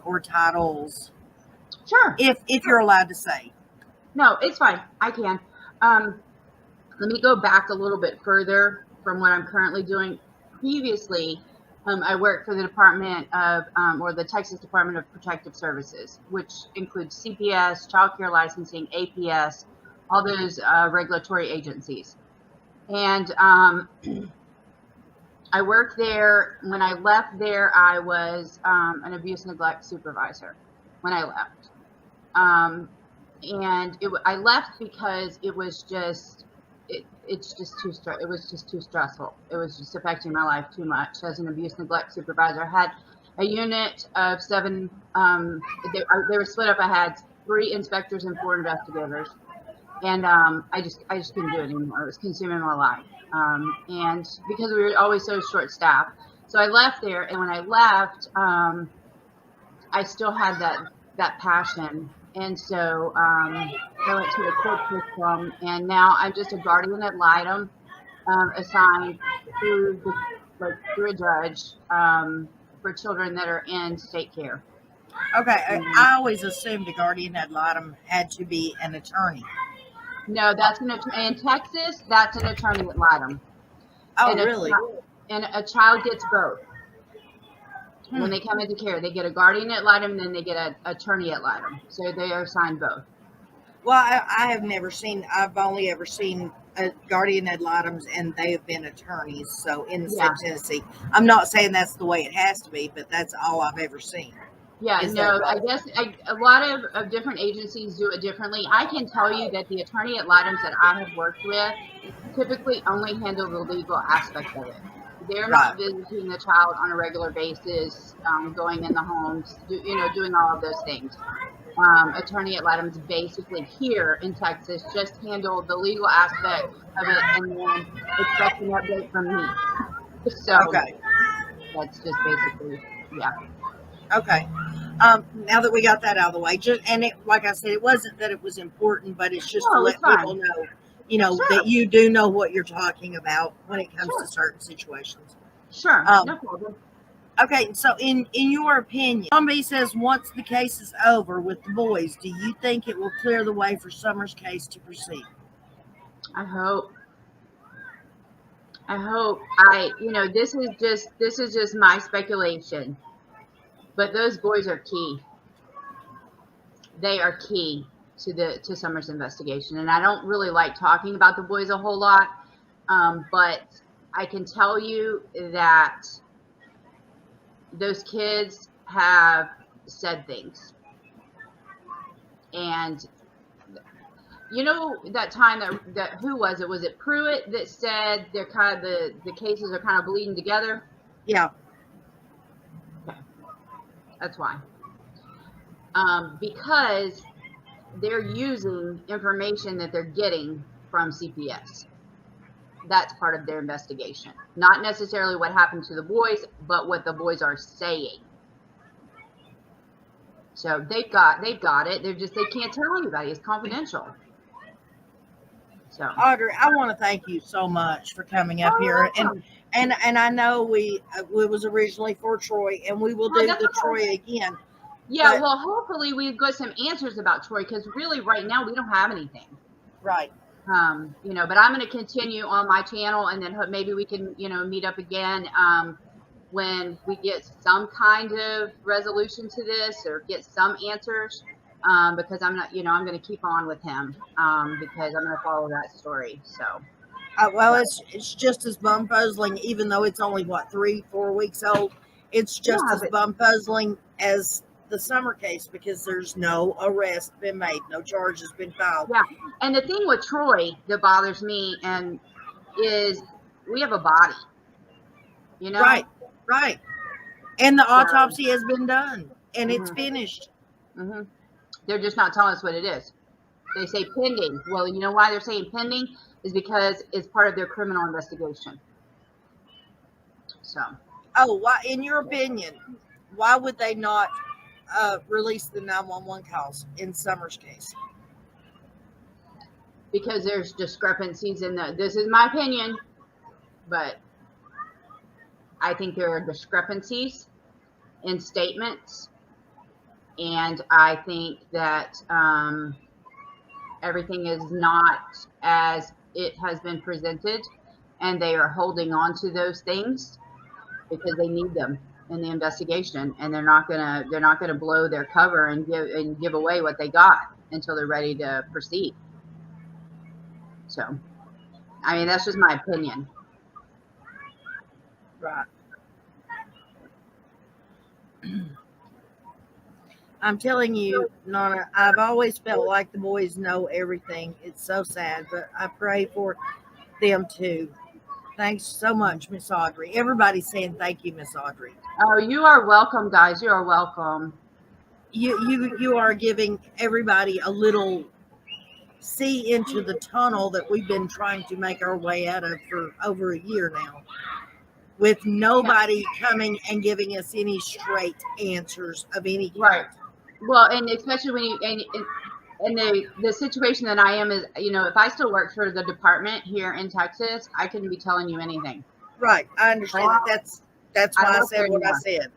or titles, Sure. if you're allowed to say. No, it's fine. I can. Let me go back a little bit further from what I'm currently doing. Previously, I worked for the Department of, or the Texas Department of Protective Services, which includes CPS, child care licensing, APS, all those regulatory agencies. And I worked there. When I left there, I was an abuse neglect supervisor when I left. And I left because it was just, it was just too stressful. It was just affecting my life too much. As an abuse neglect supervisor, I had a unit of 7, they were split up. I had 3 inspectors and 4 investigators. And I just couldn't do it anymore. It was consuming my life. And because we were always so short staffed. So I left there, and when I left, I still had that passion. And so I went to the court system, and now I'm just a guardian ad litem, assigned through a judge for children that are in state care. Okay, I always assumed a guardian ad litem had to be an attorney. No, that's in Texas. That's an attorney ad litem. Oh, really? And a child gets both. When they come into care, they get a guardian ad litem, and then they get an attorney ad litem. So they are assigned both. Well, I have never seen. I've only ever seen guardian ad litems, and they have been attorneys. So in the state of Tennessee, I'm not saying that's the way it has to be, but that's all I've ever seen. Yeah, no, I guess a lot of different agencies do it differently. I can tell you that the attorney ad litems that I have worked with typically only handle the legal aspect of it. They're not visiting the child on a regular basis, going in the homes, doing all of those things. Attorney ad litems basically here in Texas just handle the legal aspect of it, and then expect an update from me. So that's just basically, yeah. Okay. Now that we got that out of the way, like I said, it wasn't that it was important, but it's just to let people know, that you do know what you're talking about when it comes to certain situations. Sure. No problem. Okay. So in your opinion, somebody says once the case is over with the boys, do you think it will clear the way for Summer's case to proceed? I hope. This is just my speculation. But those boys are key. They are key to Summer's investigation. And I don't really like talking about the boys a whole lot, but I can tell you that those kids have said things. And that time that who was it? Was it Pruitt that said they're kind of the cases are kind of bleeding together? Yeah. That's why. Because they're using information that they're getting from CPS. That's part of their investigation. Not necessarily what happened to the boys, but what the boys are saying. So they've got it. They can't tell anybody. It's confidential. So Audrey, I want to thank you so much for coming up here. And I know it was originally for Troy, and we will do the Troy again. Yeah, well, hopefully we've got some answers about Troy, because really right now we don't have anything. Right. But I'm going to continue on my channel, and then maybe we can, meet up again when we get some kind of resolution to this or get some answers. Because I'm not, I'm going to keep on with him because I'm going to follow that story. So. Well, it's just as bum-puzzling, even though it's only, 3-4 weeks old. It's just as bum-puzzling as the Summer case, because there's no arrest been made, no charges been filed. Yeah, and the thing with Troy that bothers me is we have a body, Right. And the autopsy has been done, and it's finished. Mm-hmm. They're just not telling us what it is. They say pending. Well, you know why they're saying pending? Is because it's part of their criminal investigation. So. Oh, why? In your opinion, why would they not release the 911 calls in Summer's case? Because there's discrepancies in this is my opinion, but I think there are discrepancies in statements And I think that everything is not as it has been presented, and they are holding on to those things because they need them in the investigation, and they're not gonna blow their cover and give away what they got until they're ready to proceed. So, I mean, that's just my opinion. Right. I'm telling you, Nana, I've always felt like the boys know everything. It's so sad, but I pray for them too. Thanks so much, Miss Audrey. Everybody's saying thank you, Miss Audrey. Oh, you are welcome, guys. You are welcome. You are giving everybody a little see into the tunnel that we've been trying to make our way out of for over a year now, with nobody coming and giving us any straight answers of any kind. Right. Well, and especially when you and the situation that I am is, you know, if I still work for the department here in Texas, I couldn't be telling you anything. Right. I understand that. That's why I said what I said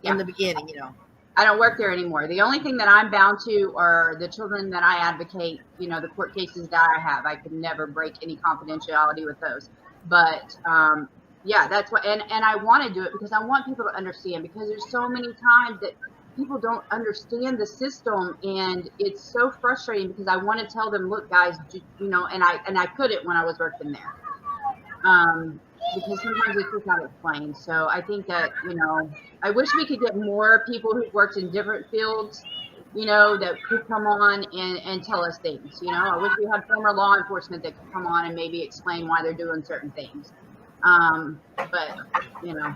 in the beginning, you know. I don't work there anymore. The only thing that I'm bound to are the children that I advocate, you know, the court cases that I have. I could never break any confidentiality with those. But yeah, that's what, and I want to do it because I want people to understand, because there's so many times that people don't understand the system, and it's so frustrating because I want to tell them, look, guys, you know, and I couldn't when I was working there. Because sometimes it's just not explained. So I think that, you know, I wish we could get more people who've worked in different fields, you know, that could come on and tell us things. You know, I wish we had former law enforcement that could come on and maybe explain why they're doing certain things. But, you know.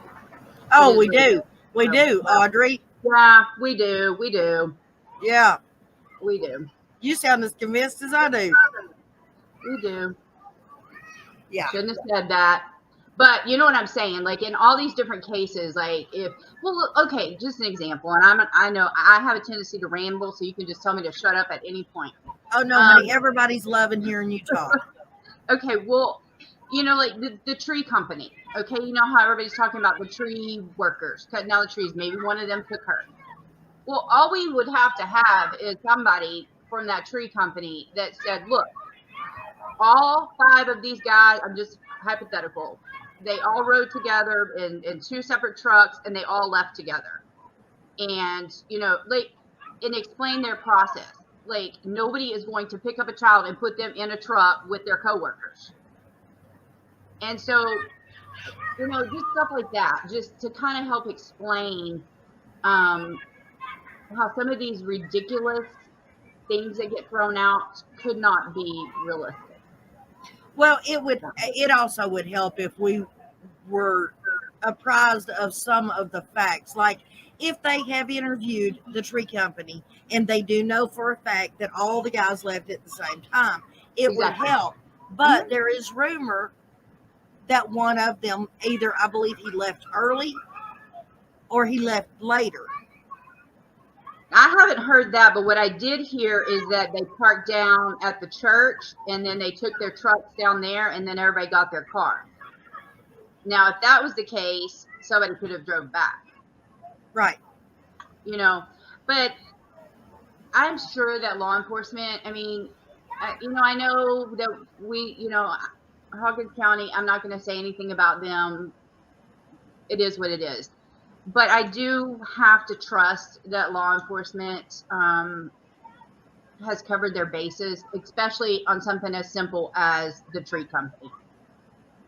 Oh, we do. We do, Audrey. Yeah, we do. We do. Yeah. We do. You sound as convinced as I do. We do. Yeah. Shouldn't have said that. But you know what I'm saying? Like in all these different cases, like if, well, okay, just an example. And I know I have a tendency to ramble, so you can just tell me to shut up at any point. Oh, no, honey, everybody's loving hearing you talk. Okay, well, you know, like the tree company. Okay, you know how everybody's talking about the tree workers cutting down the trees. Maybe one of them took her. Well, all we would have to have is somebody from that tree company that said, look, all 5 of these guys, I'm just hypothetical, they all rode together in 2 separate trucks, and they all left together. And, you know, like, and explain their process. Like, nobody is going to pick up a child and put them in a truck with their coworkers. And so, you know, just stuff like that, just to kind of help explain how some of these ridiculous things that get thrown out could not be realistic. Well, it also would help if we were apprised of some of the facts. Like if they have interviewed the tree company and they do know for a fact that all the guys left at the same time, it would help. But there is rumor that one of them, either I believe he left early or he left later. I haven't heard that, but what I did hear is that they parked down at the church and then they took their trucks down there and then everybody got their car. Now, if that was the case, somebody could have drove back. Right. You know, but I'm sure that law enforcement, I mean, you know, I know that we, you know, Hawkins County, I'm not going to say anything about them. It is what it is. But I do have to trust that law enforcement has covered their bases, especially on something as simple as the tree company.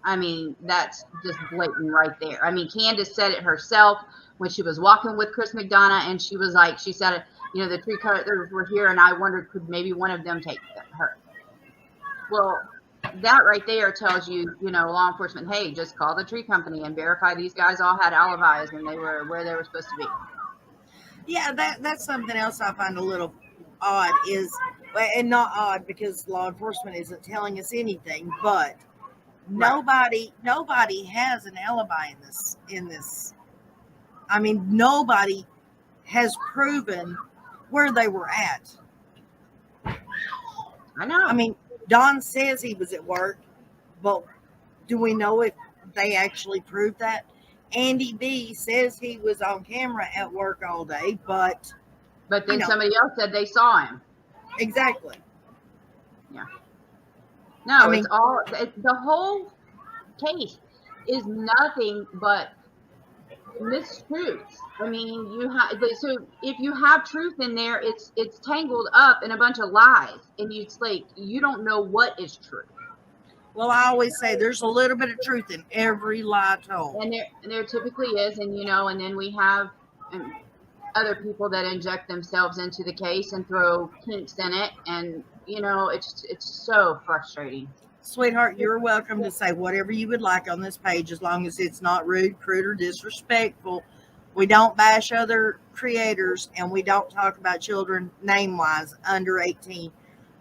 I mean, that's just blatant right there. I mean, Candace said it herself when she was walking with Chris McDonough, and she was like, she said, you know, the tree cutters were here, and I wondered, could maybe one of them take her? Well, that right there tells you, you know, law enforcement, hey, just call the tree company and verify these guys all had alibis and they were where they were supposed to be. Yeah, that's something else I find a little odd is, and not odd because law enforcement isn't telling us anything, but nobody has an alibi in this. I mean, nobody has proven where they were at. I know. I mean, Don says he was at work, but do we know if they actually proved that? Andy B says he was on camera at work all day, but But then somebody else said they saw him. Exactly. Yeah. No, the whole case is nothing but mistruths. I mean, so if you have truth in there, it's tangled up in a bunch of lies, and it's like you don't know what is true. Well, I always say there's a little bit of truth in every lie told. And there typically is, and and then we have other people that inject themselves into the case and throw kinks in it, and it's so frustrating. Sweetheart, you're welcome to say whatever you would like on this page, as long as it's not rude, crude, or disrespectful. We don't bash other creators, and we don't talk about children name-wise under 18.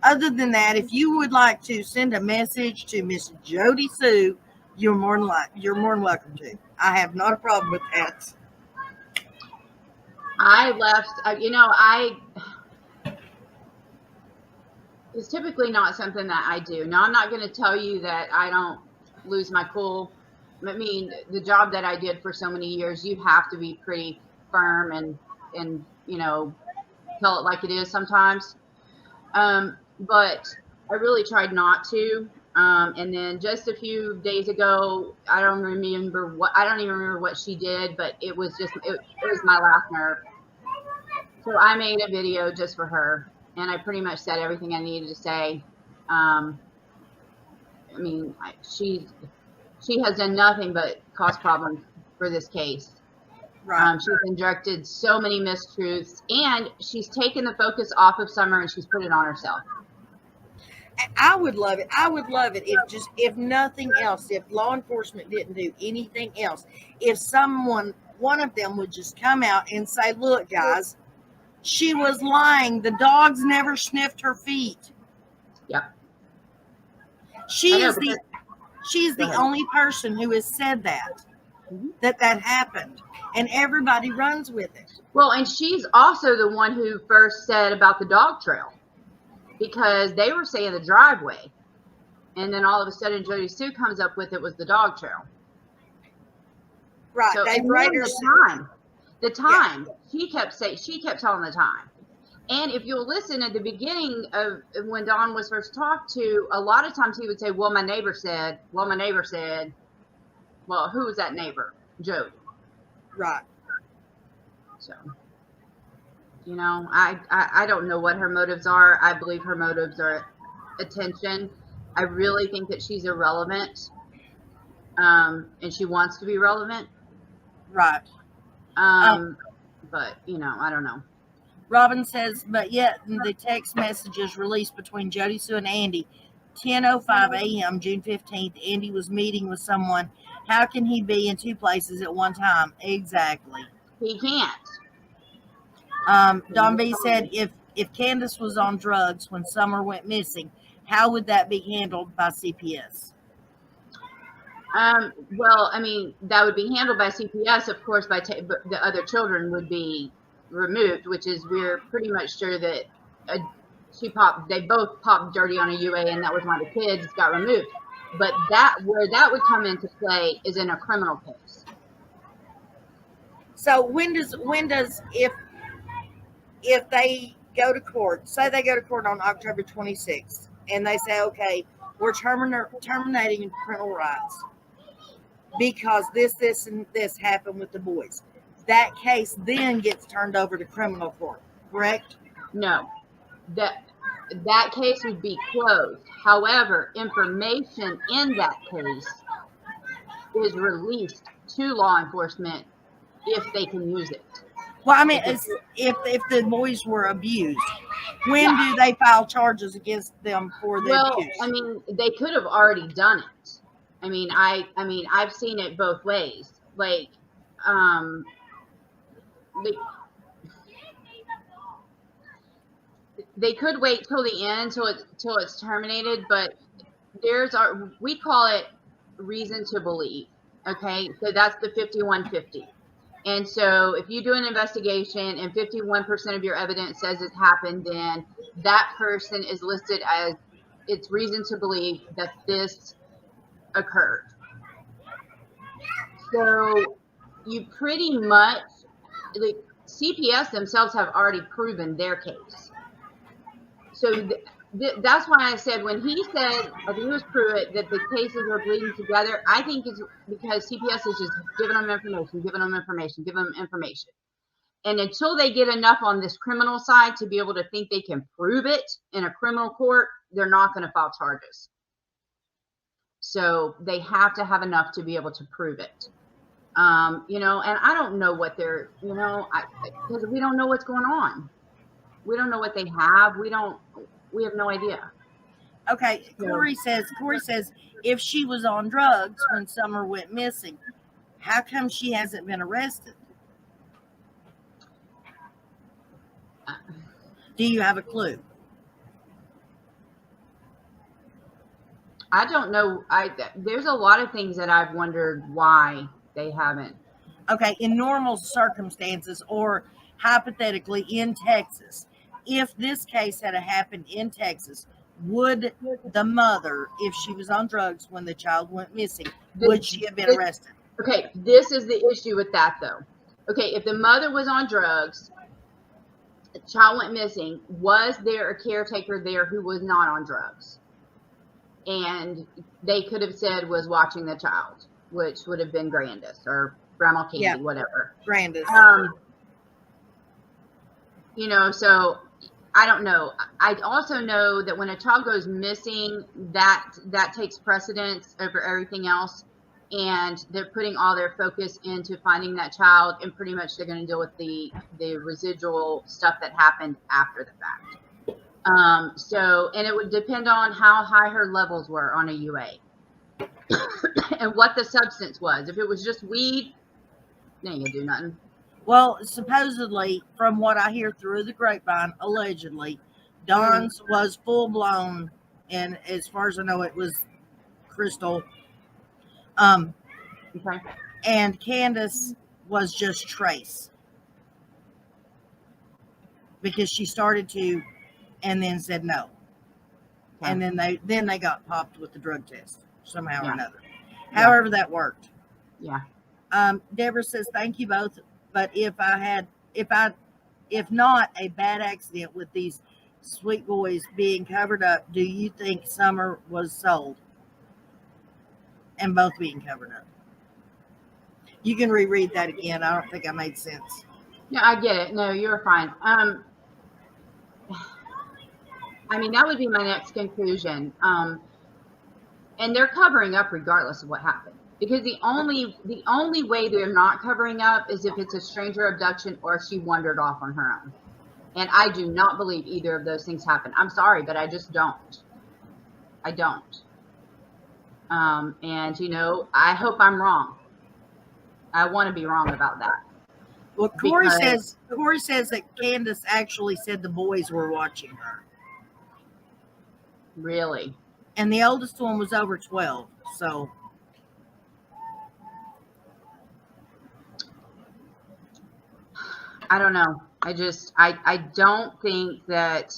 Other than that, if you would like to send a message to Miss Jody Sue, you're more than welcome to. I have not a problem with that. It's typically not something that I do. Now, I'm not going to tell you that I don't lose my cool. I mean, the job that I did for so many years, you have to be pretty firm and tell it like it is sometimes. But I really tried not to. And then just a few days ago, I don't even remember what she did, but it was my last nerve. So I made a video just for her, and I pretty much said everything I needed to say. I mean, she has done nothing but cause problems for this case. Right. She's injected so many mistruths, and she's taken the focus off of Summer and she's put it on herself. I would love it. I would love it if nothing else, if law enforcement didn't do anything else, if one of them would just come out and say, look, guys, she was lying. The dogs never sniffed her feet. Yep. She's the only person who has said that, that happened, and everybody runs with it. Well, and she's also the one who first said about the dog trail, because they were saying the driveway, and then all of a sudden Jody Sue comes up with it was the dog trail. Right. So, the time she kept telling the time. And if you'll listen at the beginning of when Don was first talked to, a lot of times he would say, well, my neighbor said, well, who was that neighbor? Jody. Right. So, I don't know what her motives are. I believe her motives are attention. I really think that she's irrelevant. And she wants to be relevant. Right. But, I don't know. Robin says, but yet the text messages released between Jody Sue and Andy, 10:05 a.m., June 15th, Andy was meeting with someone. How can he be in two places at one time? Exactly. He can't. Don B said, if Candace was on drugs when Summer went missing, how would that be handled by CPS? Well, I mean, that would be handled by CPS, of course, but the other children would be removed, which is, we're pretty much sure that they both popped dirty on a UA, and that was why the kids got removed. But where that would come into play is in a criminal case. So when does if they go to court, say they go to court on October 26th, and they say, okay, we're terminating parental rights because this, and this happened with the boys. That case then gets turned over to criminal court, correct? No, that case would be closed. However, information in that case is released to law enforcement if they can use it. Well, I mean, if the boys were abused, when do they file charges against them for the abuse? I mean, they could have already done it. I mean, I've seen it both ways. Like, they could wait till the end, till it's terminated, but we call it reason to believe. Okay, so that's the 5150. And so if you do an investigation and 51% of your evidence says it happened, then that person is listed as it's reason to believe that this occurred. So you pretty much, CPS themselves have already proven their case. So that's why I said, when he said, I think it was Pruitt, that the cases are bleeding together, I think it's because CPS is just giving them information. And until they get enough on this criminal side to be able to think they can prove it in a criminal court, they're not going to file charges. So they have to have enough to be able to prove it. You know, and I don't know what they're, you know, because we don't know what's going on. We don't know what they have. We have no idea. Okay, Corey says, if she was on drugs when Summer went missing, how come she hasn't been arrested? Do you have a clue? I don't know. There's a lot of things that I've wondered why they haven't. Okay, in normal circumstances, or hypothetically in Texas, if this case had happened in Texas, would the mother, if she was on drugs when the child went missing, would she have been arrested? Okay, this is the issue with that, though. Okay, if the mother was on drugs, the child went missing, was there a caretaker there who was not on drugs? And they could have said was watching the child, which would have been Grandis or Grandma Candy, whatever. Grandis. You know, so I don't know. I also know that when a child goes missing, that takes precedence over everything else. And they're putting all their focus into finding that child, and pretty much they're going to deal with the residual stuff that happened after the fact. So, and it would depend on how high her levels were on a UA and what the substance was. If it was just weed, they ain't gonna do nothing. Well, supposedly, from what I hear through the grapevine, allegedly, Dawn's was full blown, and as far as I know, it was crystal. Okay. And Candace was just trace, because she started to, and then said no, and then they got popped with the drug test somehow or another. However that worked. Yeah. Deborah says, thank you both, but if not a bad accident with these sweet boys being covered up, do you think Summer was sold? And both being covered up. You can reread that again. I don't think I made sense. No, I get it. No, you're fine. I mean, that would be my next conclusion. And they're covering up regardless of what happened, because the only way they're not covering up is if it's a stranger abduction or she wandered off on her own. And I do not believe either of those things happened. I'm sorry, but I just don't. I don't. And you know, I hope I'm wrong. I want to be wrong about that. Well, Corey says that Candace actually said the boys were watching her. Really? And the oldest one was over 12, so. I don't know. I don't think that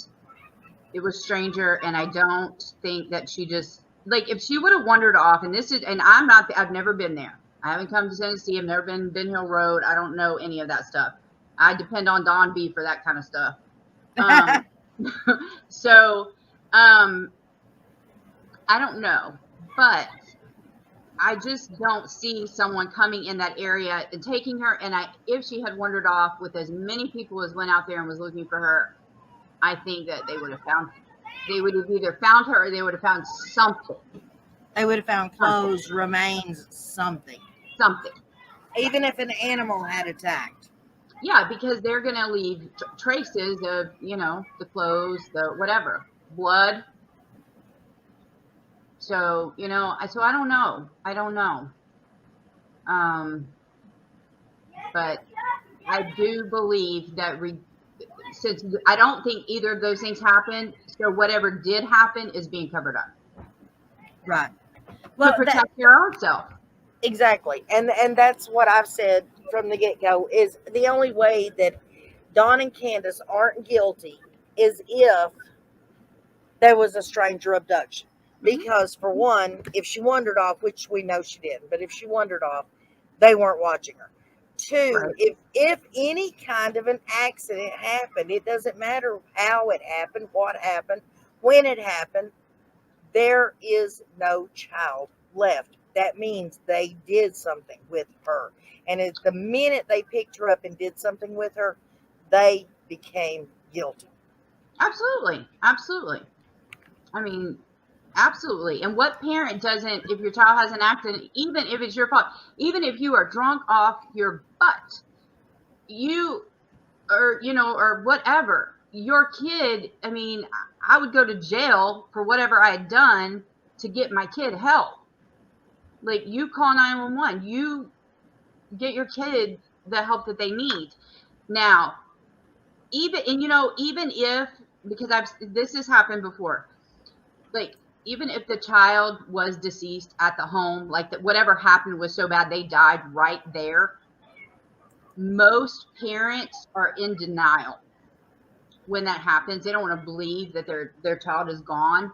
it was stranger, and I don't think that she just, like, if she would have wandered off, and I've never been there. I haven't come to Tennessee. I've never been Ben Hill Road. I don't know any of that stuff. I depend on Dawn B for that kind of stuff. So, I don't know, but I just don't see someone coming in that area and taking her. And if she had wandered off with as many people as went out there and was looking for her, I think that they would have either found her or they would have found something. They would have found clothes, remains, something. Even if an animal had attacked. Yeah, because they're going to leave traces of, you know, the clothes, the whatever, blood. So, you know, I don't know. But I do believe that since I don't think either of those things happened, so whatever did happen is being covered up. Right. Well, to protect your own self. Exactly. And that's what I've said from the get-go, is the only way that Dawn and Candace aren't guilty is if there was a stranger abduction. Because, for one, if she wandered off, which we know she didn't, but if she wandered off, they weren't watching her. Two, Right. if any kind of an accident happened, it doesn't matter how it happened, what happened, when it happened, there is no child left. That means they did something with her. And at the minute they picked her up and did something with her, they became guilty. Absolutely. Absolutely. I mean, absolutely. And what parent doesn't, if your child has an accident, even if it's your fault, even if you are drunk off your butt, you, or, you know, or whatever, your kid, I mean, I would go to jail for whatever I had done to get my kid help. Like, you call 911, you get your kid the help that they need. Now, even, and you know, even if, because this has happened before, like, even if the child was deceased at the home, like that, whatever happened was so bad they died right there, most parents are in denial when that happens. They don't want to believe that their child is gone,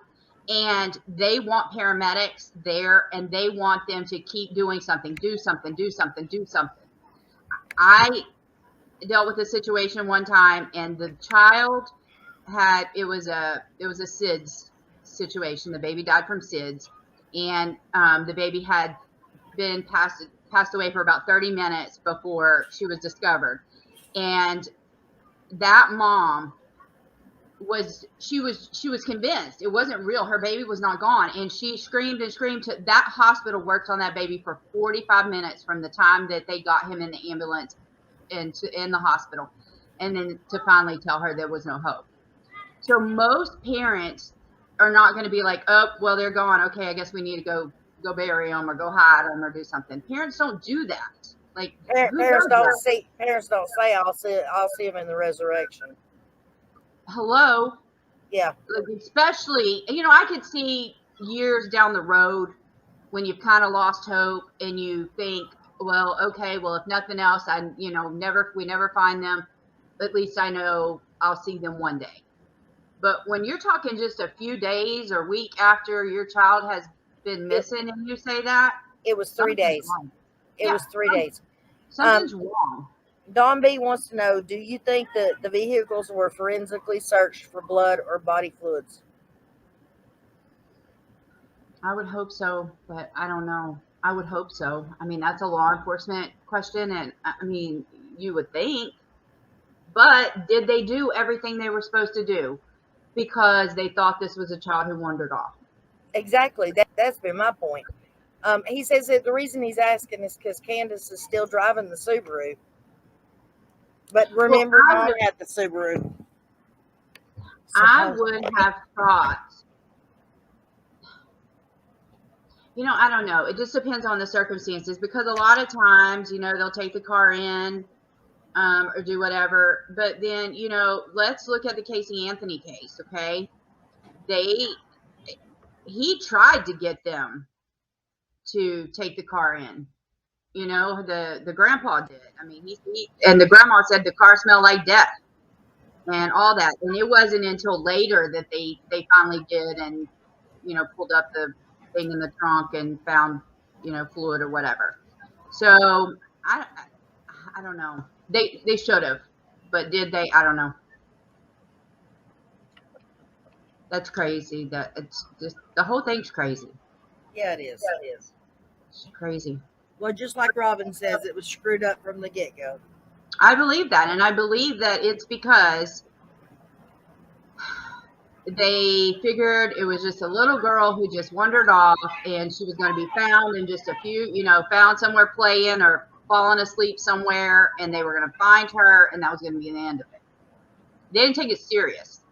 and they want paramedics there, and they want them to keep doing something, do something, do something, do something. I dealt with a situation one time, and the child had, it was a SIDS situation. The baby died from SIDS, and the baby had been passed away for about 30 minutes before she was discovered. And that mom was convinced it wasn't real. Her baby was not gone, and she screamed and screamed. That hospital worked on that baby for 45 minutes from the time that they got him in the ambulance in the hospital, and then to finally tell her there was no hope. So most parents are not going to be like, oh, well, they're gone. Okay, I guess we need to go bury them or go hide them or do something. Parents don't do that. Like, parents don't say, I'll see him in the resurrection. Hello. Yeah. Like, especially, you know, I could see years down the road when you've kind of lost hope and you think, well, okay, well, if nothing else, we never find them, at least I know I'll see them one day. But when you're talking just a few days or week after your child has been missing, and you say that, it was 3 days. Wrong. It was 3 days. Something's wrong. Don B wants to know, do you think that the vehicles were forensically searched for blood or body fluids? I would hope so, but I don't know. I would hope so. I mean, that's a law enforcement question, and I mean, you would think. But did they do everything they were supposed to do because they thought this was a child who wandered off? Exactly. That's been my point. He says that the reason he's asking is because Candace is still driving the Subaru. But remember, Mom had the Subaru. I would have thought, you know, I don't know. It just depends on the circumstances, because a lot of times, you know, they'll take the car in or do whatever. But then, you know, let's look at the Casey Anthony case, okay? He tried to get them to take the car in. You know, the grandpa did. I mean, and the grandma said the car smelled like death and all that. And it wasn't until later that they finally did, and, you know, pulled up the thing in the trunk and found, you know, fluid or whatever. So I don't know. They should have, but did they? I don't know. That's crazy. That it's just, the whole thing's crazy. Yeah, it is. Yeah, it is. It's crazy. Well, just like Robin says, it was screwed up from the get-go. I believe that, and I believe that it's because they figured it was just a little girl who just wandered off, and she was going to be found in just a few, you know, found somewhere playing or falling asleep somewhere, and they were going to find her, and that was going to be the end of it. They didn't take it serious.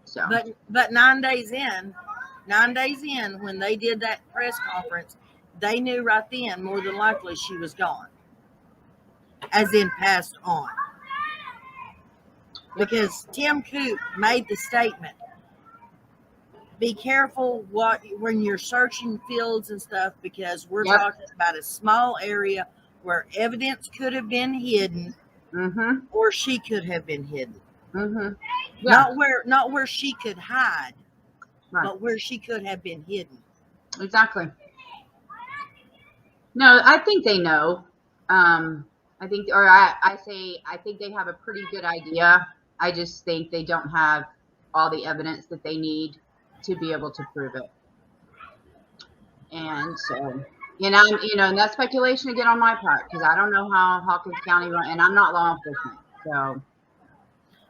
So, but 9 days in, when they did that press conference, they knew right then, more than likely, she was gone, as in passed on. Because Tim Coop made the statement, be careful when you're searching fields and stuff, because we're talking about a small area where evidence could have been hidden, or she could have been hidden. Not where she could hide, but where she could have been hidden. Exactly. No, I think they know. I think, or I think they have a pretty good idea. I just think they don't have all the evidence that they need to be able to prove it. And so, and that's speculation again on my part, because I don't know how Hawkins County run, and I'm not law enforcement. So,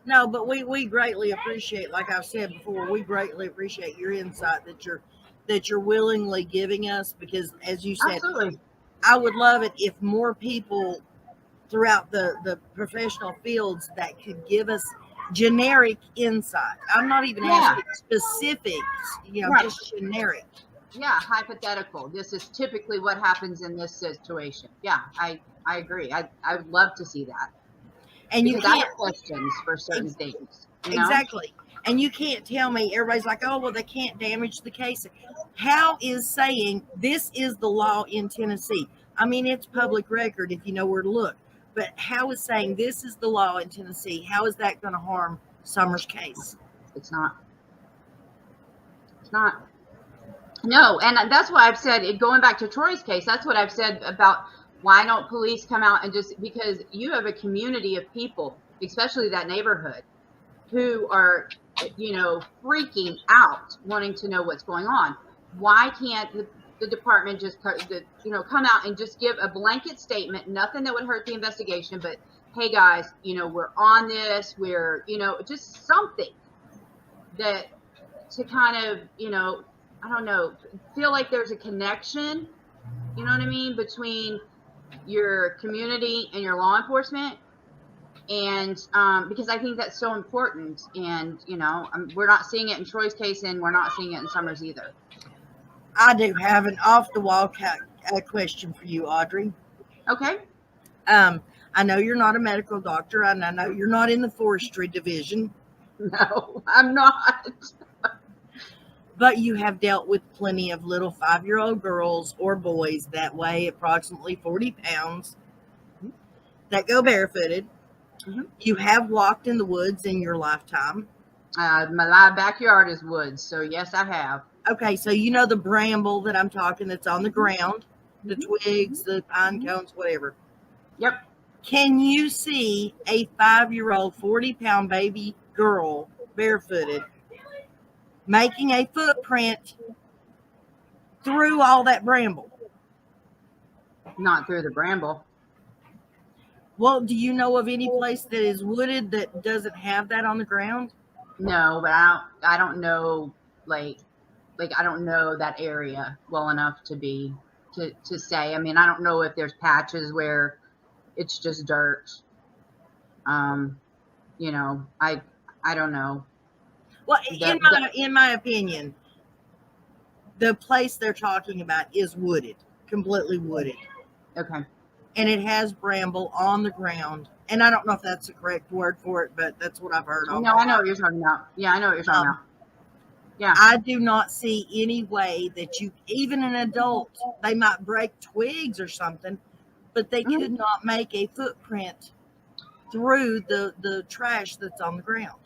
no, but we greatly appreciate, like I've said before, we greatly appreciate your insight that you're willingly giving us, because as you said, absolutely. I would love it if more people throughout the professional fields that could give us generic insight. I'm not even asking specifics, Right. just generic. Yeah, hypothetical. This is typically what happens in this situation. Yeah, I agree. I would love to see that. And because I have questions for certain things. Exactly. And you can't tell me, everybody's like, oh, well, they can't damage the case. How is saying this is the law in Tennessee? I mean, it's public record if you know where to look. But how is saying this is the law in Tennessee? How is that going to harm Summer's case? It's not. It's not. No, and that's why I've said, going back to Troy's case, that's what I've said about why don't police come out and just, because you have a community of people, especially that neighborhood, who are, freaking out, wanting to know what's going on. Why can't the department just, come out and just give a blanket statement, nothing that would hurt the investigation, but hey guys, we're on this, we're, just something that to kind of, I don't know, feel like there's a connection, you know what I mean, between your community and your law enforcement. And because I think that's so important. And, we're not seeing it in Troy's case, and we're not seeing it in Summer's either. I do have an off-the-wall question for you, Audrey. Okay. I know you're not a medical doctor, and I know you're not in the forestry division. No, I'm not. But you have dealt with plenty of little 5-year-old girls or boys that weigh approximately 40 pounds that go barefooted. Mm-hmm. You have walked in the woods in your lifetime. My backyard is woods, so yes, I have. Okay, so you know the bramble that I'm talking that's on the ground, the twigs, the pine cones, whatever. Yep. Can you see a 5-year-old, 40-pound baby girl barefooted making a footprint through all that bramble? Not through the bramble. Well, do you know of any place that is wooded that doesn't have that on the ground? No, but I don't know, like I don't know that area well enough to say. I mean, I don't know if there's patches where it's just dirt. I don't know. Well, in my opinion, the place they're talking about is wooded, completely wooded. Okay. And it has bramble on the ground. And I don't know if that's the correct word for it, but that's what I've heard. No, I know what you're talking about. Yeah, I know what you're talking about. Yeah. I do not see any way that even an adult, they might break twigs or something, but they could not make a footprint through the trash that's on the ground.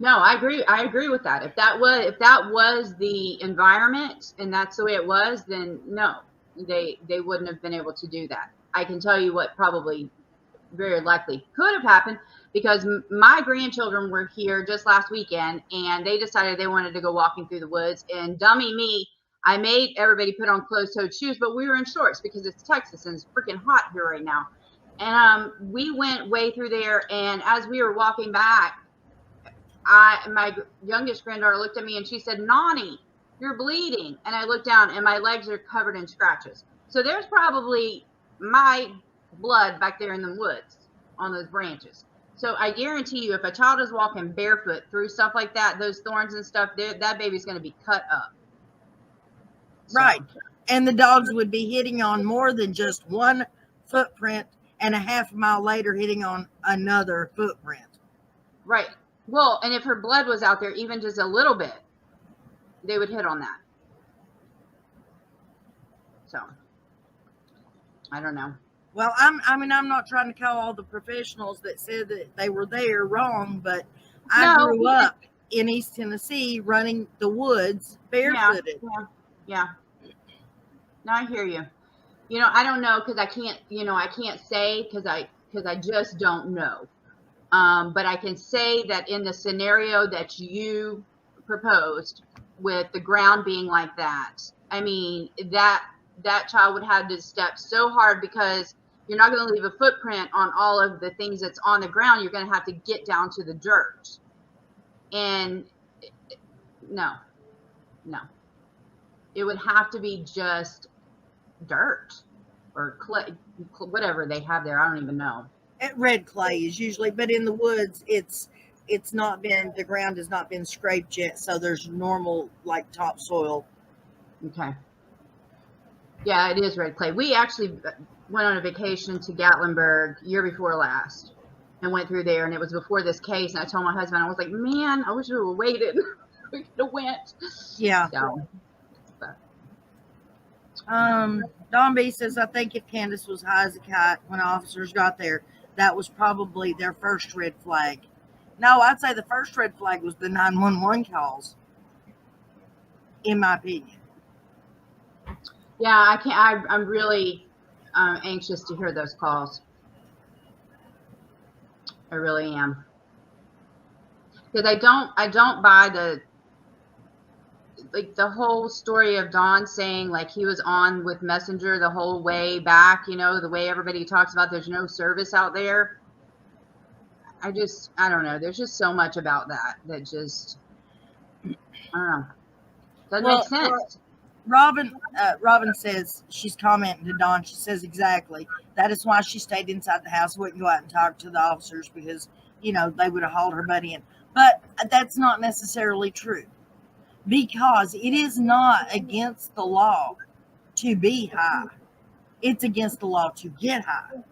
No, I agree with that. If that was the environment and that's the way it was, then no, they wouldn't have been able to do that. I can tell you what probably very likely could have happened, because my grandchildren were here just last weekend and they decided they wanted to go walking through the woods, and dummy me, I made everybody put on closed-toed shoes, but we were in shorts because it's Texas and it's freaking hot here right now. And we went way through there, and as we were walking back, my youngest granddaughter looked at me and she said, "Nani, you're bleeding." And I looked down and my legs are covered in scratches. So there's probably my blood back there in the woods on those branches. So I guarantee you, if a child is walking barefoot through stuff like that, those thorns and stuff, that baby's going to be cut up. So. Right. And the dogs would be hitting on more than just one footprint, and a half mile later hitting on another footprint. Right. Well, and if her blood was out there even just a little bit, they would hit on that. So, I don't know. Well, I'm not trying to call all the professionals that said that they were there wrong, but I grew up in East Tennessee running the woods barefooted. Yeah. No, I hear you. I don't know, because I can't, I can't say because I just don't know. But I can say that in the scenario that you proposed, with the ground being like that, I mean, that child would have to step so hard, because you're not going to leave a footprint on all of the things that's on the ground. You're going to have to get down to the dirt. And no, it would have to be just dirt or clay, whatever they have there. I don't even know. Red clay is usually, but in the woods, it's not been, the ground has not been scraped yet, so there's normal like topsoil. Okay. Yeah, it is red clay. We actually went on a vacation to Gatlinburg year before last and went through there, and it was before this case. And I told my husband, I was like, man, I wish we would have waited. We could have went. Yeah. So, Don B says, I think if Candace was high as a kite when officers got there, that was probably their first red flag. No, I'd say the first red flag was the 911 calls, in my opinion. Yeah, I'm really anxious to hear those calls. I really am. Because I don't buy the whole story of Don saying like he was on with Messenger the whole way back, the way everybody talks about there's no service out there. I don't know. There's just so much about that just, I don't know. Doesn't make sense. Robin says, she's commenting to Don, she says, exactly. That is why she stayed inside the house, wouldn't go out and talk to the officers, because, they would have hauled her butt in. But that's not necessarily true, because it is not against the law to be high. It's against the law to get high.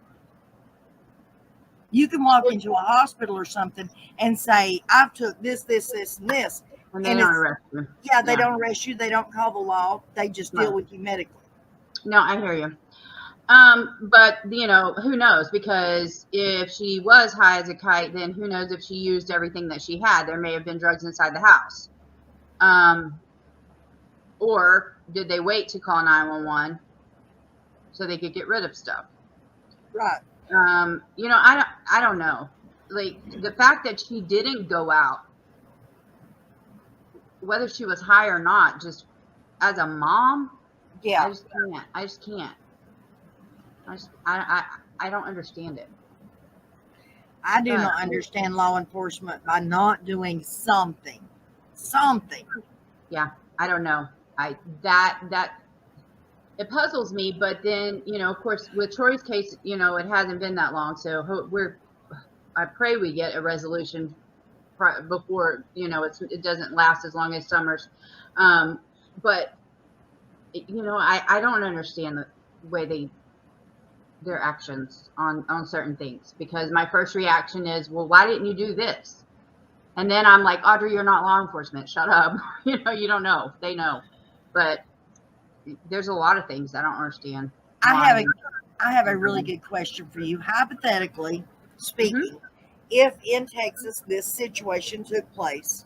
You can walk into a hospital or something and say, I've took this, this, this, and this. And they don't arrest you. Yeah, they don't arrest you. They don't call the law. They just deal with you medically. No, I hear you. But, who knows? Because if she was high as a kite, then who knows if she used everything that she had. There may have been drugs inside the house. Or did they wait to call 911 so they could get rid of stuff? Right. I don't know. Like, the fact that she didn't go out, whether she was high or not, just as a mom, yeah, I just can't. I don't understand it. I do not understand law enforcement by not doing something. Yeah, I don't know. It puzzles me, but then, of course, with Troy's case, it hasn't been that long, so I pray we get a resolution before, it doesn't last as long as Summers. But, I don't understand the way their actions on certain things, because my first reaction is, well, why didn't you do this? And then I'm like, Audrey, you're not law enforcement. Shut up. You don't know. They know. But there's a lot of things I don't understand. I have a really good question for you. Hypothetically speaking, if in Texas this situation took place,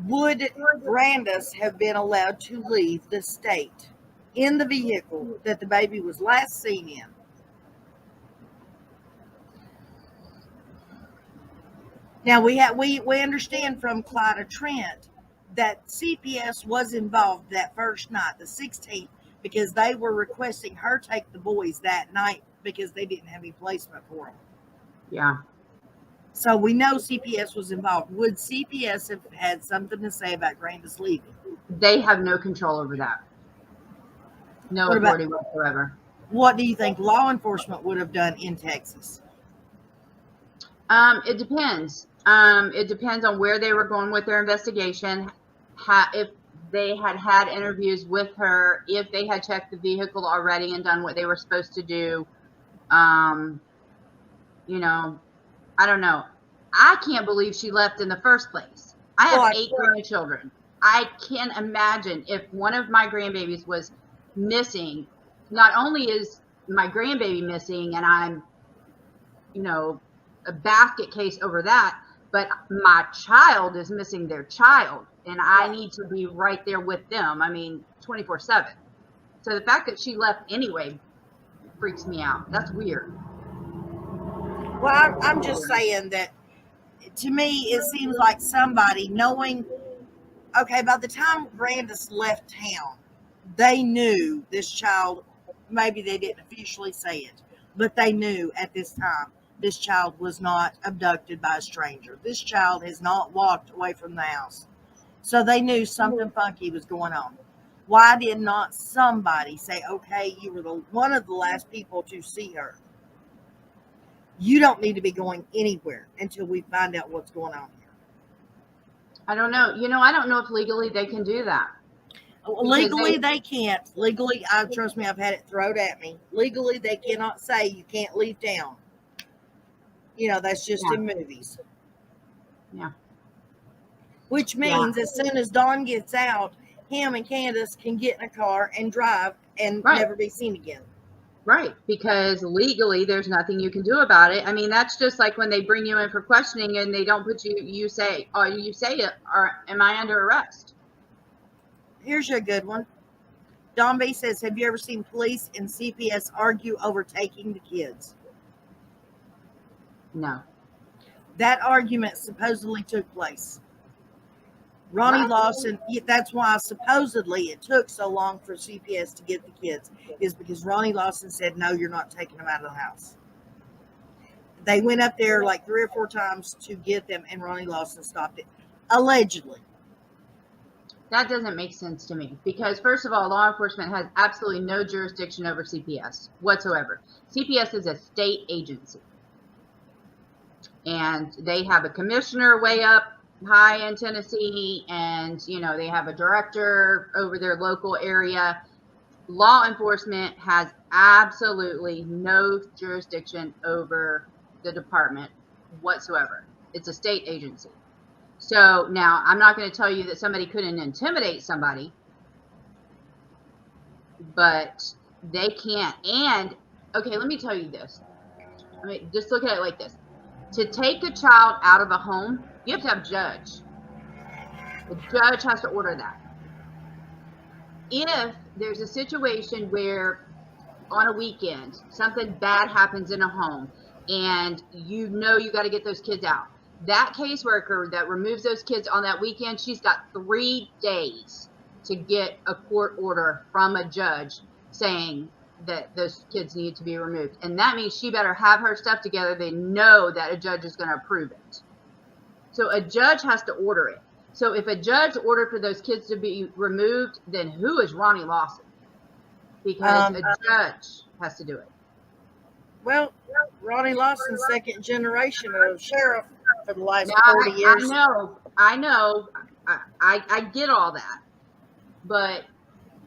would Brandis have been allowed to leave the state in the vehicle that the baby was last seen in? Now we understand from Clyda Trent that CPS was involved that first night, the 16th, because they were requesting her take the boys that night because they didn't have any placement for them. Yeah. So we know CPS was involved. Would CPS have had something to say about Brandis leaving? They have no control over that. No authority whatsoever. What do you think law enforcement would have done in Texas? It depends. It depends on where they were going with their investigation. If they had interviews with her, if they had checked the vehicle already and done what they were supposed to do. I don't know. I can't believe she left in the first place. I have 8 grandchildren. I can't imagine if one of my grandbabies was missing. Not only is my grandbaby missing and I'm, a basket case over that, but my child is missing their child and I need to be right there with them. I mean, 24/7. So the fact that she left anyway freaks me out. That's weird. Well, I'm just saying that to me, it seems like somebody knowing, okay, by the time Brandis left town, they knew this child, maybe they didn't officially say it, but they knew at this time this child was not abducted by a stranger. This child has not walked away from the house. So they knew something funky was going on. Why did not somebody say, okay, you were one of the last people to see her? You don't need to be going anywhere until we find out what's going on here. I don't know. I don't know if legally they can do that. Legally, they can't. Legally, trust me, I've had it thrown at me. Legally, they cannot say you can't leave town. That's just in movies. Yeah. Which means as soon as Dawn gets out, him and Candace can get in a car and drive and never be seen again. Right, because legally there's nothing you can do about it. I mean, that's just like when they bring you in for questioning and they don't put you say it, or am I under arrest? Here's a good one. Don B says, have you ever seen police and CPS argue over taking the kids? No. That argument supposedly took place. Ronnie Lawson, that's why supposedly it took so long for CPS to get the kids, is because Ronnie Lawson said, no, you're not taking them out of the house. They went up there like 3 or 4 times to get them, and Ronnie Lawson stopped it. Allegedly. That doesn't make sense to me because, first of all, law enforcement has absolutely no jurisdiction over CPS whatsoever. CPS is a state agency, and they have a commissioner way up high in Tennessee, and they have a director over their local area. Law enforcement has absolutely no jurisdiction over the department whatsoever. It's a state agency. So now I'm not going to tell you that somebody couldn't intimidate somebody, but they can't. And okay, let me tell you this. I mean, just look at it like this. To take a child out of a home, you have to have a judge. The judge has to order that. If there's a situation where on a weekend something bad happens in a home and you got to get those kids out, that caseworker that removes those kids on that weekend, she's got 3 days to get a court order from a judge saying that those kids need to be removed. And that means she better have her stuff together. They know that a judge is going to approve it. So a judge has to order it. So if a judge ordered for those kids to be removed, then who is Ronnie Lawson? Because a judge has to do it. Well, Ronnie Lawson's second generation of sheriff for the last 40 years. I know. I get all that. But,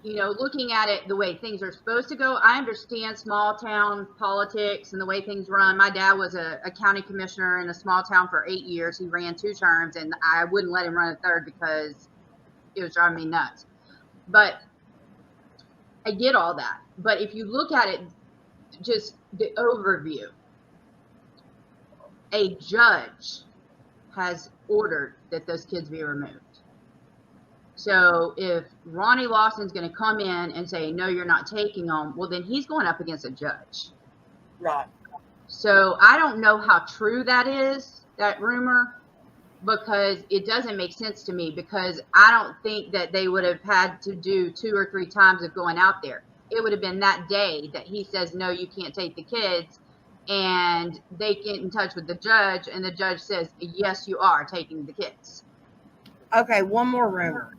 looking at it the way things are supposed to go, I understand small town politics and the way things run. My dad was a county commissioner in a small town for 8 years. He ran 2 terms, and I wouldn't let him run a third because it was driving me nuts. But I get all that. But if you look at it, just the overview, a judge has ordered that those kids be removed. So if Ronnie Lawson's going to come in and say, no, you're not taking them, well, then he's going up against a judge. Right. So I don't know how true that is, that rumor, because it doesn't make sense to me, because I don't think that they would have had to do 2 or 3 times of going out there. It would have been that day that he says, no, you can't take the kids. And they get in touch with the judge, and the judge says, yes, you are taking the kids. Okay, one more rumor.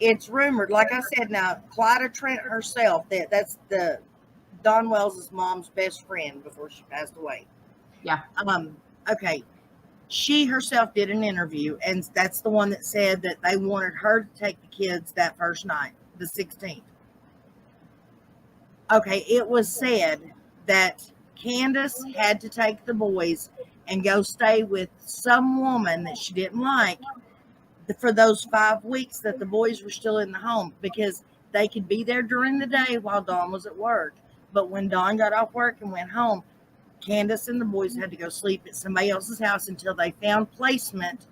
It's rumored, like I said, now, Clyda Trent herself, that's the Donwells' mom's best friend before she passed away. Yeah. Okay. She herself did an interview, and that's the one that said that they wanted her to take the kids that first night, the 16th. Okay, it was said that Candace had to take the boys and go stay with some woman that she didn't like for those 5 weeks that the boys were still in the home, because they could be there during the day while Dawn was at work. But when Dawn got off work and went home, Candace and the boys had to go sleep at somebody else's house until they found placement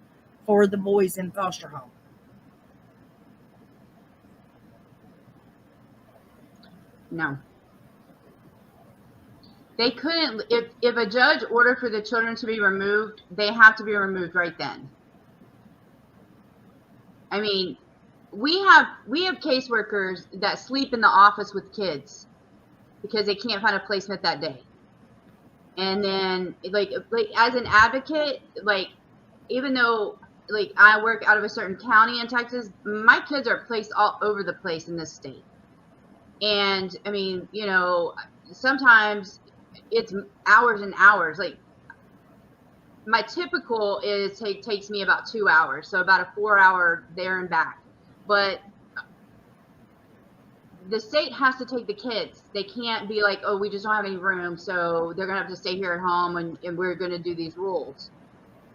for the boys in foster home. No. They couldn't, if a judge ordered for the children to be removed, they have to be removed right then. I mean, we have caseworkers that sleep in the office with kids because they can't find a placement that day. And then like as an advocate, like even though like I work out of a certain county in Texas, my kids are placed all over the place in this state. And I mean, you know, sometimes it's hours and hours. Like my typical is takes me about 2 hours, so about a 4-hour there and back. But the state has to take the kids. They can't be like, oh, we just don't have any room, so they're gonna have to stay here at home, and we're gonna do these rules.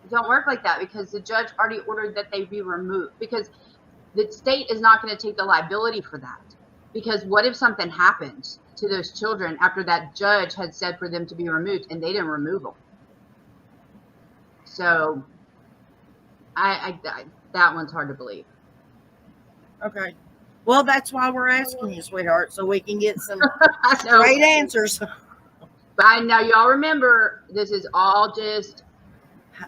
It don't work like that, because the judge already ordered that they be removed, because the state is not going to take the liability for that. Because what if something happens to those children after that judge had said for them to be removed and they didn't remove them? So I that one's hard to believe. Okay. Well, that's why we're asking you, sweetheart, so we can get some great answers. But now y'all remember, this is all just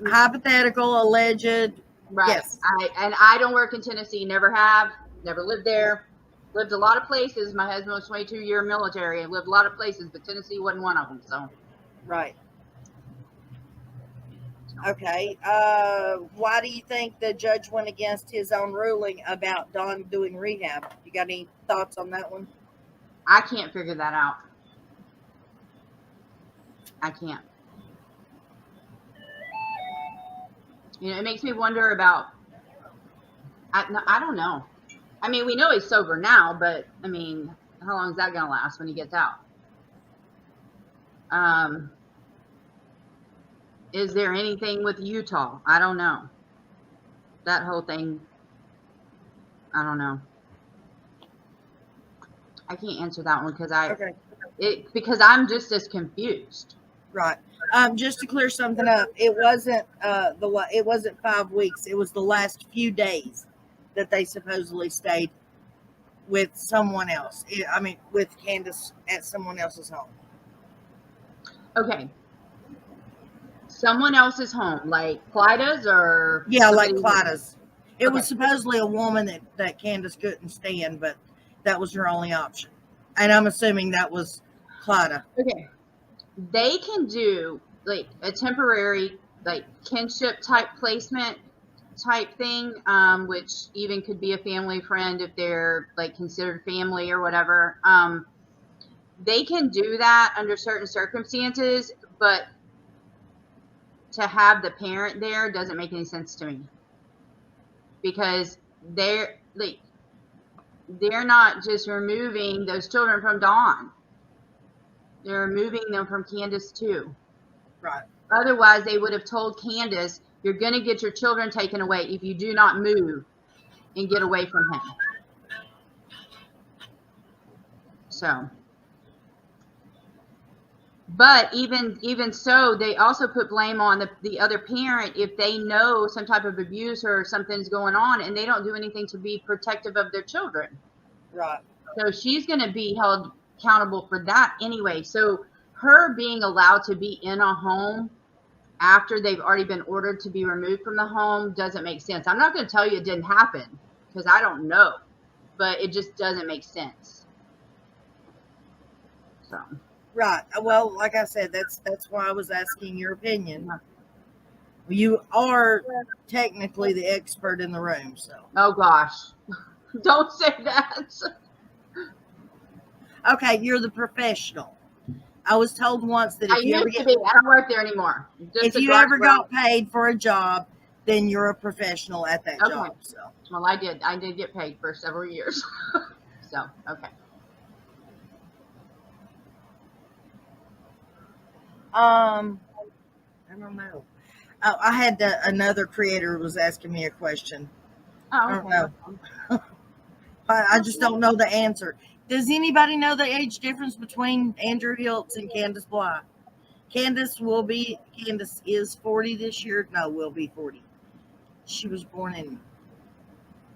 hypothetical, alleged. Right. Yes. I don't work in Tennessee. Never have. Never lived there. Lived a lot of places. My husband was 22-year military and lived a lot of places, but Tennessee wasn't one of them. So. Right. Okay. Why do you think the judge went against his own ruling about Dawn doing rehab? You got any thoughts on that one? I can't figure that out. I can't. You know, it makes me wonder about, I don't know. I mean, we know he's sober now, but I mean, how long is that going to last when he gets out? Is there anything with Utah? I don't know. That whole thing, I don't know. I can't answer that one because I'm just as confused. Right. Just to clear something up, it wasn't 5 weeks. It was the last few days that they supposedly stayed with someone else. I mean, with Candace at someone else's home. Okay. Someone else's home, like Clyda's or? Yeah, like Clyda's. It was supposedly a woman that Candace couldn't stand, but that was her only option. And I'm assuming that was Clyda. Okay. They can do like a temporary, like kinship type placement type thing, which even could be a family friend if they're like considered family or whatever. They can do that under certain circumstances, but to have the parent there doesn't make any sense to me, because they're not just removing those children from Dawn. They're removing them from Candace too. Right. Otherwise, they would have told Candace, you're going to get your children taken away if you do not move and get away from him. So, but even so, they also put blame on the other parent if they know some type of abuse or something's going on and they don't do anything to be protective of their children. Right. So she's going to be held accountable for that anyway. So her being allowed to be in a home after they've already been ordered to be removed from the home doesn't make sense. I'm not going to tell you it didn't happen because I don't know, but it just doesn't make sense. So. Right. Well, like I said, that's why I was asking your opinion. You are technically the expert in the room, so. Oh gosh, don't say that. Okay, you're the professional. I was told once that if you ever get, I don't work there anymore. If you ever got paid for a job, then you're a professional at that job. So. Well, I did get paid for several years. So, okay. I don't know. I had another creator was asking me a question. Oh, okay. I don't know. I just don't know the answer. Does anybody know the age difference between Andrew Hiltz and Candace Bly? Candace is 40 this year. No, will be 40. She was born in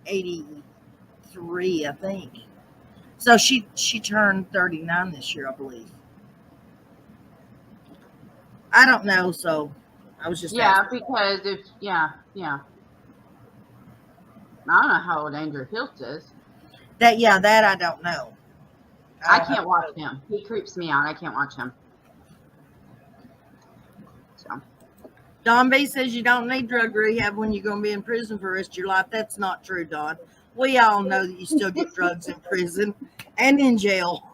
83, I think. So she turned 39 this year, I believe. I don't know, so I was just asking. Because if I don't know how old Andrew Hiltz is. That I don't know. I can't watch him. He creeps me out. I can't watch him. So Don B says you don't need drug rehab when you're going to be in prison for the rest of your life. That's not true, Don. We all know that you still get drugs in prison and in jail.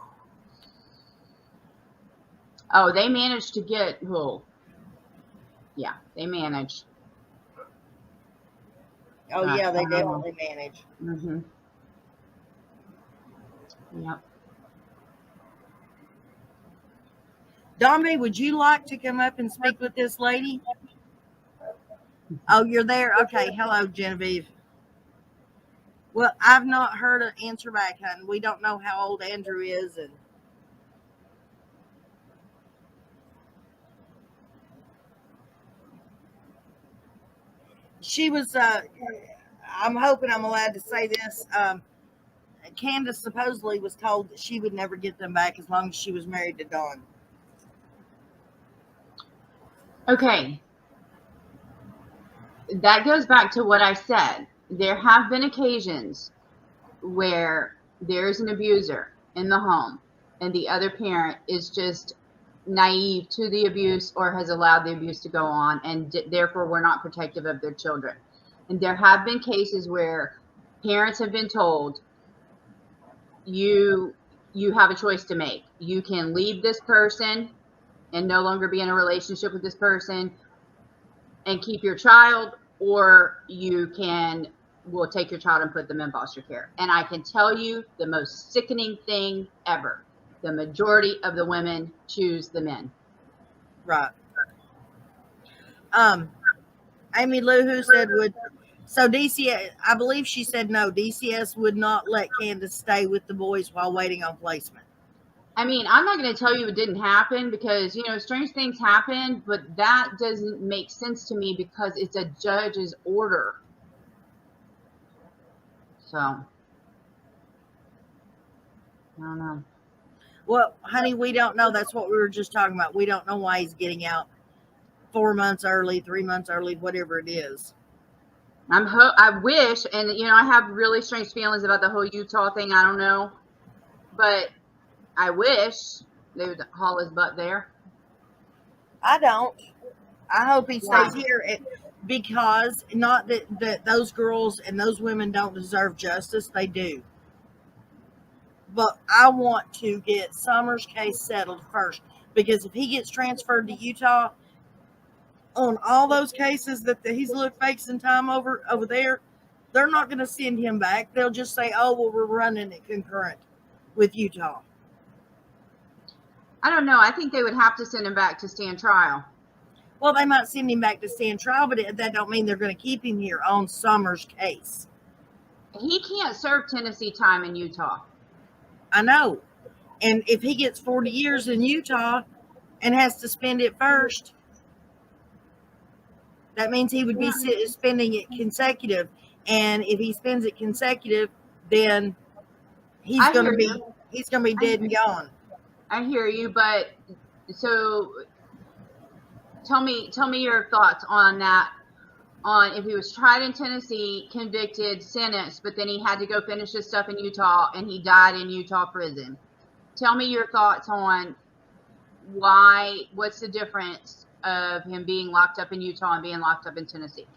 Oh, they managed to get yeah, they managed. Oh, yeah, they definitely manage. Mm-hmm. Yep. Domby, would you like to come up and speak with this lady? Oh, you're there? Okay. Hello, Genevieve. Well, I've not heard an answer back, hon. We don't know how old Andrew is. And she was, I'm hoping I'm allowed to say this. Candace supposedly was told that she would never get them back as long as she was married to Don. Okay. That goes back to what I said. There have been occasions where there's an abuser in the home and the other parent is just naive to the abuse or has allowed the abuse to go on, and therefore we're not protective of their children. And there have been cases where parents have been told, you have a choice to make. You can leave this person and no longer be in a relationship with this person and keep your child, or you will take your child and put them in foster care. And I can tell you the most sickening thing ever. The majority of the women choose the men. Right. Amy Lou, who said so DCS, I believe she said no, DCS would not let Candace stay with the boys while waiting on placement. I mean, I'm not going to tell you it didn't happen because, strange things happen, but that doesn't make sense to me because it's a judge's order. So, I don't know. Well, honey, we don't know. That's what we were just talking about. We don't know why he's getting out 4 months early, 3 months early, whatever it is. I wish, and I have really strange feelings about the whole Utah thing. I don't know, but I wish they would haul his butt there. I don't. I hope he stays here because not that those girls and those women don't deserve justice. They do. But I want to get Summer's case settled first, because if he gets transferred to Utah on all those cases that he's facing time over there, they're not going to send him back. They'll just say, oh, well, we're running it concurrent with Utah. I don't know. I think they would have to send him back to stand trial. Well, they might send him back to stand trial, but that don't mean they're going to keep him here on Summer's case. He can't serve Tennessee time in Utah. I know. And if he gets 40 years in Utah and has to spend it first, that means he would be spending it consecutive. And if he spends it consecutive, then he's going to be dead and gone. I hear you, but so tell me your thoughts on that. On if he was tried in Tennessee, convicted, sentenced, but then he had to go finish his stuff in Utah and he died in Utah prison. Tell me your thoughts on what's the difference of him being locked up in Utah and being locked up in Tennessee?